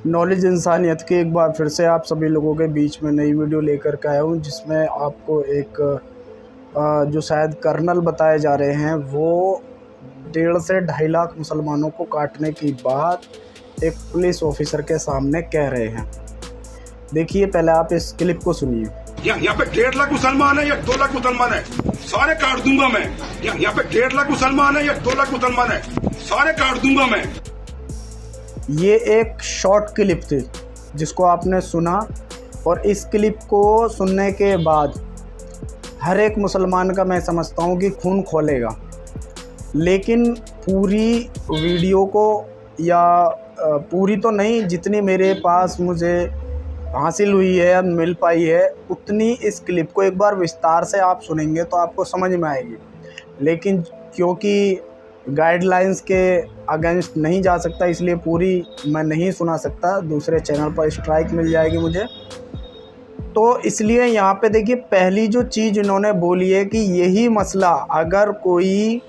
Knowledge इंसानियत की एक बार फिर से आप सभी लोगों के बीच में नई वीडियो लेकर के आया हूँ, जिसमें आपको एक जो शायद कर्नल बताए जा रहे हैं वो 1.5 से 2.5 लाख मुसलमानों को काटने की बात एक पुलिस ऑफिसर के सामने कह रहे हैं। देखिए, पहले आप इस क्लिप को सुनिए। यहाँ पे 1.5 लाख मुसलमान है या 2 लाख मुसलमान है, सारे काट दूंगा मैं। यहाँ पे 1.5 लाख मुसलमान है या 2 लाख मुसलमान है, सारे काट दूंगा मैं। ये एक शॉर्ट क्लिप थी जिसको आपने सुना, और इस क्लिप को सुनने के बाद हर एक मुसलमान का मैं समझता हूँ कि खून खौलेगा। लेकिन पूरी वीडियो को, या पूरी तो नहीं, जितनी मेरे पास मुझे हासिल हुई है या मिल पाई है, उतनी इस क्लिप को एक बार विस्तार से आप सुनेंगे तो आपको समझ में आएगी। लेकिन क्योंकि गाइडलाइंस के अगेंस्ट नहीं जा सकता, इसलिए पूरी मैं नहीं सुना सकता, दूसरे चैनल पर स्ट्राइक मिल जाएगी मुझे। तो इसलिए यहाँ पे देखिए, पहली जो चीज़ इन्होंने बोली है कि यही मसला अगर कोई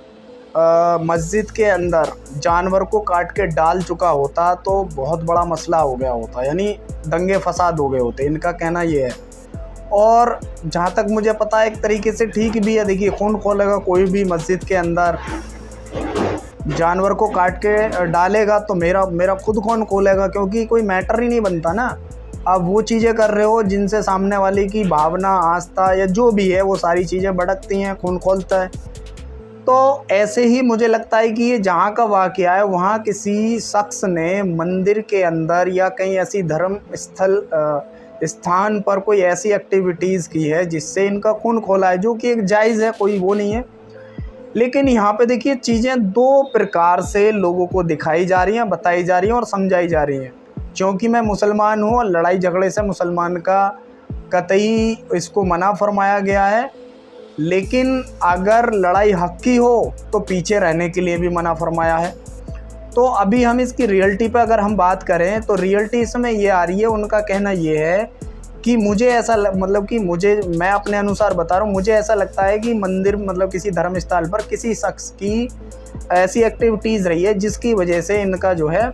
मस्जिद के अंदर जानवर को काट के डाल चुका होता तो बहुत बड़ा मसला हो गया होता, यानी दंगे फसाद हो गए होते। इनका कहना ये है, और जहाँ तक मुझे पता है एक तरीके से ठीक भी है। देखिए, खून खोलेगा कोई भी मस्जिद के अंदर जानवर को काट के डालेगा तो मेरा खुद कौन खोलेगा, क्योंकि कोई मैटर ही नहीं बनता ना। आप वो चीज़ें कर रहे हो जिनसे सामने वाले की भावना, आस्था या जो भी है वो सारी चीज़ें भड़कती हैं, खून खोलता है। तो ऐसे ही मुझे लगता है कि ये जहाँ का वाक़या है वहाँ किसी शख्स ने मंदिर के अंदर या कहीं ऐसी धर्म स्थान पर कोई ऐसी एक्टिविटीज़ की है जिससे इनका खून खोला है, जो कि एक जायज़ है, कोई वो नहीं है। लेकिन यहाँ पे देखिए, चीज़ें दो प्रकार से लोगों को दिखाई जा रही हैं, बताई जा रही हैं और समझाई जा रही हैं। क्योंकि मैं मुसलमान हूँ और लड़ाई झगड़े से मुसलमान का कतई इसको मना फरमाया गया है, लेकिन अगर लड़ाई हक की हो तो पीछे रहने के लिए भी मना फरमाया है। तो अभी हम इसकी रियलिटी पे अगर हम बात करें तो रियलिटी इसमें ये आ रही है। उनका कहना ये है कि मुझे ऐसा मतलब कि मैं अपने अनुसार बता रहा हूँ, मुझे ऐसा लगता है कि मंदिर मतलब किसी धर्म स्थल पर किसी शख्स की ऐसी एक्टिविटीज़ रही है जिसकी वजह से इनका जो है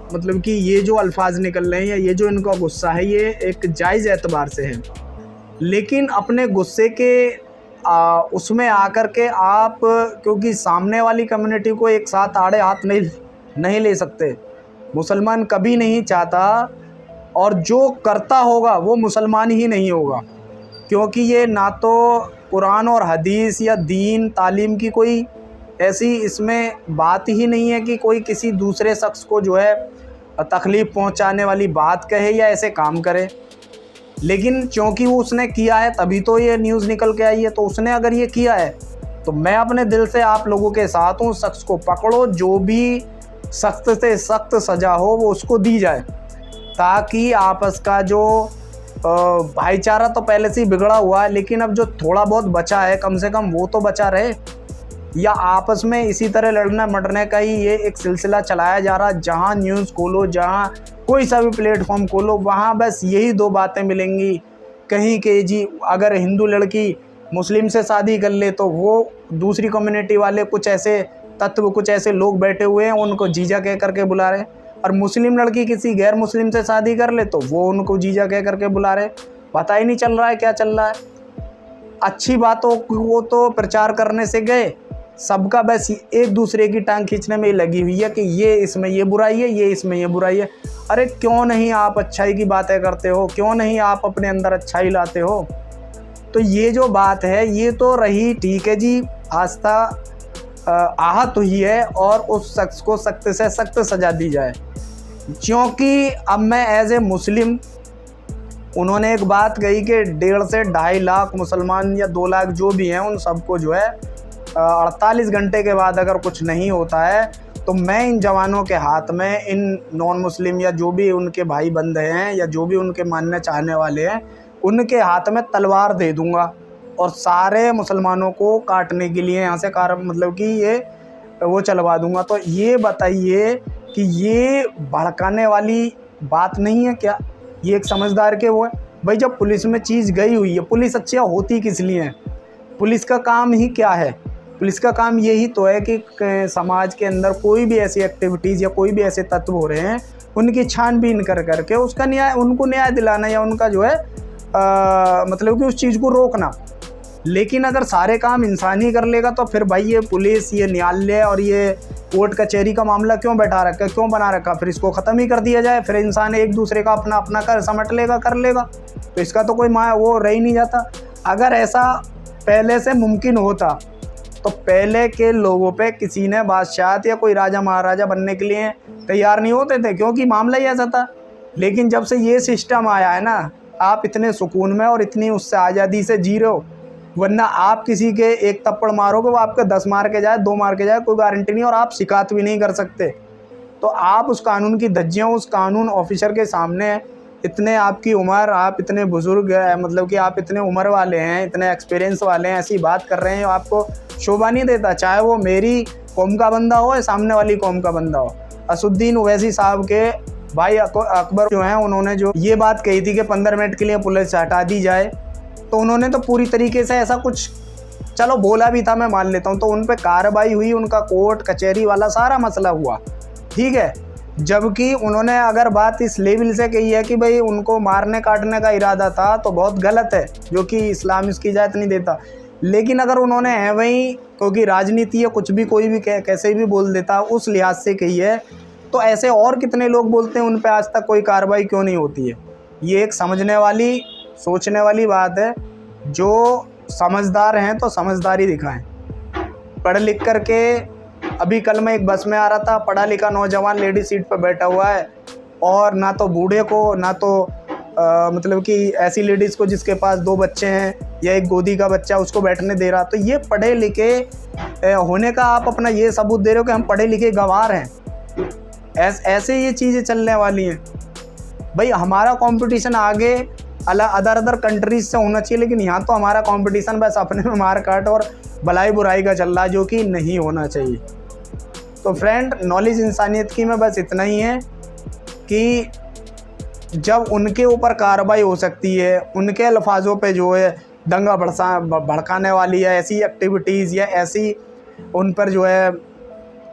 मतलब कि ये जो अल्फाज निकल रहे हैं या ये जो इनका गुस्सा है, ये एक जायज़ एतबार से है। लेकिन अपने गुस्से के उसमें आकर के आप, क्योंकि सामने वाली कम्युनिटी को एक साथ आड़े हाथ नहीं ले सकते। मुसलमान कभी नहीं चाहता, और जो करता होगा वो मुसलमान ही नहीं होगा, क्योंकि ये ना तो कुरान और हदीस या दीन तालीम की कोई ऐसी इसमें बात ही नहीं है कि कोई किसी दूसरे शख्स को जो है तकलीफ़ पहुंचाने वाली बात कहे या ऐसे काम करे। लेकिन क्योंकि वो उसने किया है तभी तो ये न्यूज़ निकल के आई है। तो उसने अगर ये किया है तो मैं अपने दिल से आप लोगों के साथ हूँ। शख्स को पकड़ो, जो भी सख्त से सख्त सज़ा हो वो उसको दी जाए, ताकि आपस का जो भाईचारा तो पहले से ही बिगड़ा हुआ है, लेकिन अब जो थोड़ा बहुत बचा है कम से कम वो तो बचा रहे। या आपस में इसी तरह लड़ना मरने का ही ये एक सिलसिला चलाया जा रहा है। जहाँ न्यूज़ खोलो, जहाँ कोई सा भी प्लेटफॉर्म खोलो, वहाँ बस यही दो बातें मिलेंगी। कहीं के जी अगर हिंदू लड़की मुस्लिम से शादी कर ले तो वो दूसरी कम्युनिटी वाले कुछ ऐसे तत्व, कुछ ऐसे लोग बैठे हुए हैं, उनको जीजा कह करके बुला रहे हैं। और मुस्लिम लड़की किसी गैर मुस्लिम से शादी कर ले तो वो उनको जीजा कह करके बुला रहे। पता ही नहीं चल रहा है क्या चल रहा है। अच्छी बातों को तो प्रचार करने से गए, सबका बस एक दूसरे की टांग खींचने में लगी हुई है कि ये इसमें ये बुराई है, ये इसमें ये बुराई है। अरे क्यों नहीं आप अच्छाई की बातें करते हो, क्यों नहीं आप अपने अंदर अच्छाई लाते हो। तो ये जो बात है ये तो रही, ठीक है जी, आस्था आहत हुई है और उस शख्स को सख्त से सख्त सजा दी जाए। क्योंकि अब मैं एज ए मुस्लिम, उन्होंने एक बात कही कि 1.5 से 2.5 लाख मुसलमान या 2 लाख जो भी हैं उन सबको जो है 48 घंटे के बाद अगर कुछ नहीं होता है तो मैं इन जवानों के हाथ में, इन नॉन मुस्लिम या जो भी उनके भाई बंधे हैं या जो भी उनके मानने चाहने वाले हैं, उनके हाथ में तलवार दे दूंगा और सारे मुसलमानों को काटने के लिए यहाँ से मतलब कि ये वो चलवा दूंगा। तो ये बताइए कि ये भड़काने वाली बात नहीं है क्या? ये एक समझदार के वो है भाई। जब पुलिस में चीज़ गई हुई है, पुलिस अच्छी होती किस लिए है? पुलिस का काम ही क्या है? पुलिस का काम यही तो है कि समाज के अंदर कोई भी ऐसी एक्टिविटीज़ या कोई भी ऐसे तत्व हो रहे हैं उनकी छानबीन कर करके उसका उनको न्याय दिलाना या उनका जो है मतलब कि उस चीज़ को रोकना। लेकिन अगर सारे काम इंसान ही कर लेगा तो फिर भाई ये पुलिस, ये न्यायालय और ये कोर्ट कचहरी का मामला क्यों बैठा रखा, क्यों बना रखा? फिर इसको ख़त्म ही कर दिया जाए, फिर इंसान एक दूसरे का अपना अपना कर समट लेगा, कर लेगा, तो इसका तो कोई वो रह ही नहीं जाता। अगर ऐसा पहले से मुमकिन होता तो पहले के लोगों पे किसी ने बादशाह या कोई राजा महाराजा बनने के लिए तैयार नहीं होते थे, क्योंकि मामला ही ऐसा था। लेकिन जब से ये सिस्टम आया है ना, आप इतने सुकून में और इतनी उससे आज़ादी से जी रहे हो, वरना आप किसी के एक थप्पड़ मारोगे वो आपके 10 मार के जाए, 2 मार के जाए, कोई गारंटी नहीं, और आप शिकायत भी नहीं कर सकते। तो आप उस कानून की धज्जियाँ उस कानून ऑफिसर के सामने, इतने आपकी उम्र, आप इतने बुज़ुर्ग मतलब कि आप इतने उम्र वाले हैं, इतने एक्सपीरियंस वाले हैं, ऐसी बात कर रहे हैं, आपको शोभा नहीं देता, चाहे वो मेरी कौम का बंदा हो या सामने वाली कौम का बंदा हो। असुद्दीन ओवैसी साहब के भाई अकबर जो हैं, उन्होंने जो ये बात कही थी कि 15 मिनट के लिए पुलिस हटा दी जाए, तो उन्होंने तो पूरी तरीके से ऐसा कुछ चलो बोला भी था, मैं मान लेता हूँ, तो उन पर कार्रवाई हुई, उनका कोर्ट कचहरी वाला सारा मसला हुआ, ठीक है। जबकि उन्होंने अगर बात इस लेवल से कही है कि भाई उनको मारने काटने का इरादा था तो बहुत गलत है, जो कि इस्लाम इसकी इजाज़त नहीं देता। लेकिन अगर उन्होंने है वही, क्योंकि राजनीति है, कुछ भी कोई भी कैसे भी बोल देता, उस लिहाज से कही है, तो ऐसे और कितने लोग बोलते हैं उन पे आज तक कोई कार्रवाई क्यों नहीं होती है? ये एक समझने वाली, सोचने वाली बात है। जो समझदार हैं तो समझदारी दिखाएं। पढ़ लिख करके, अभी कल मैं एक बस में आ रहा था, पढ़ा लिखा नौजवान लेडी सीट पर बैठा हुआ है, और ना तो बूढ़े को, ना तो मतलब कि ऐसी लेडीज़ को जिसके पास 2 बच्चे हैं या एक गोदी का बच्चा, उसको बैठने दे रहा। तो ये पढ़े लिखे होने का आप अपना ये सबूत दे रहे हो कि हम पढ़े लिखे गंवार हैं। ऐसे ये चीज़ें चलने वाली हैं। भाई हमारा कंपटीशन आगे अदर कंट्रीज से होना चाहिए, लेकिन यहाँ तो हमारा कंपटीशन बस अपने में मार काट और भलाई बुराई का चल रहा है, जो कि नहीं होना चाहिए। तो फ्रेंड, नॉलेज इंसानियत की में बस इतना ही है कि जब उनके ऊपर कार्रवाई हो सकती है, उनके अल्फाजों पे जो है दंगा भड़काने वाली है ऐसी एक्टिविटीज़ या ऐसी उन पर जो है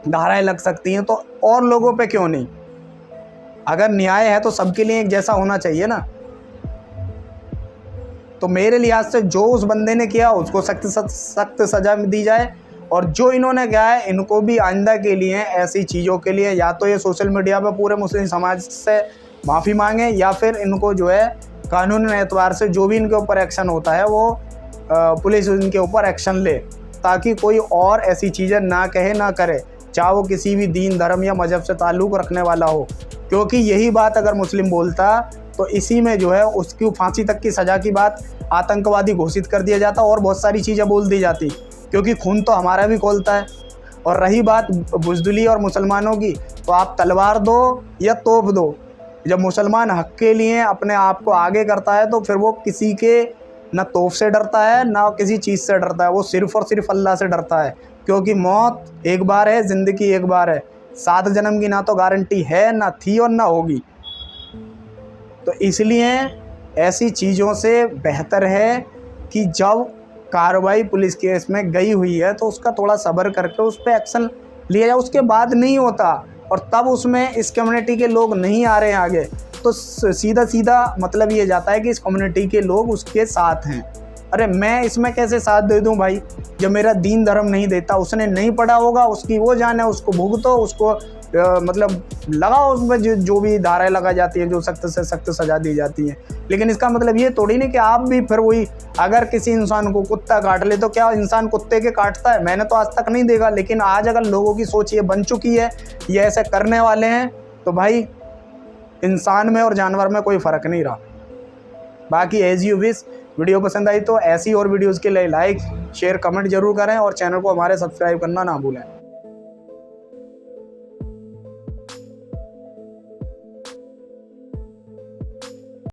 धाराएं लग सकती हैं, तो और लोगों पे क्यों नहीं? अगर न्याय है तो सबके लिए एक जैसा होना चाहिए ना। तो मेरे लिहाज से जो उस बंदे ने किया उसको सख्त सज़ा दी जाए, और जो इन्होंने किया है इनको भी आइंदा के लिए ऐसी चीज़ों के लिए या तो ये सोशल मीडिया पे पूरे मुस्लिम समाज से माफ़ी मांगे, या फिर इनको जो है कानूनी एतबार से जो भी इनके ऊपर एक्शन होता है वो पुलिस इनके ऊपर एक्शन ले, ताकि कोई और ऐसी चीज़ें ना कहे ना करे, चाहे वो किसी भी दीन धर्म या मज़हब से ताल्लुक़ रखने वाला हो। क्योंकि यही बात अगर मुस्लिम बोलता तो इसी में जो है उसकी फांसी तक की सज़ा की बात आतंकवादी घोषित कर दिया जाता और बहुत सारी चीज़ें बोल दी जाती, क्योंकि खून तो हमारा भी खौलता है। और रही बात बुज़दिली और मुसलमानों की, तो आप तलवार दो या तोप दो, जब मुसलमान हक़ के लिए अपने आप को आगे करता है तो फिर वो किसी के ना तोप से डरता है ना किसी चीज़ से डरता है, वो सिर्फ़ और सिर्फ अल्लाह से डरता है। क्योंकि मौत एक बार है, ज़िंदगी एक बार है, 7 जन्म की ना तो गारंटी है, ना थी और ना होगी। तो इसलिए ऐसी चीज़ों से बेहतर है कि जब कार्रवाई पुलिस केस में गई हुई है तो उसका थोड़ा सब्र करके उस पर एक्शन लिया जाए। उसके बाद नहीं होता और तब उसमें इस कम्युनिटी के लोग नहीं आ रहे हैं आगे, तो सीधा सीधा मतलब ये जाता है कि इस कम्युनिटी के लोग उसके साथ हैं। अरे मैं इसमें कैसे साथ दे दूं भाई, जब मेरा दीन धर्म नहीं देता? उसने नहीं पढ़ा होगा, उसकी वो जाने, उसको भुगतो, उसको मतलब लगाओ उसमें जो भी धाराएं लगा जाती हैं, जो सख्त से सख्त सजा दी जाती है। लेकिन इसका मतलब ये थोड़ी नहीं कि आप भी फिर वही, अगर किसी इंसान को कुत्ता काट ले तो क्या इंसान कुत्ते के काटता है? मैंने तो आज तक नहीं देखा, लेकिन आज अगर लोगों की सोच ये बन चुकी है, ये ऐसे करने वाले हैं, तो भाई इंसान में और जानवर में कोई फ़र्क नहीं रहा। बाकी एज यू विश। वीडियो पसंद आई तो ऐसी और वीडियोज़ के लिए लाइक शेयर कमेंट जरूर करें और चैनल को हमारे सब्सक्राइब करना ना भूलें।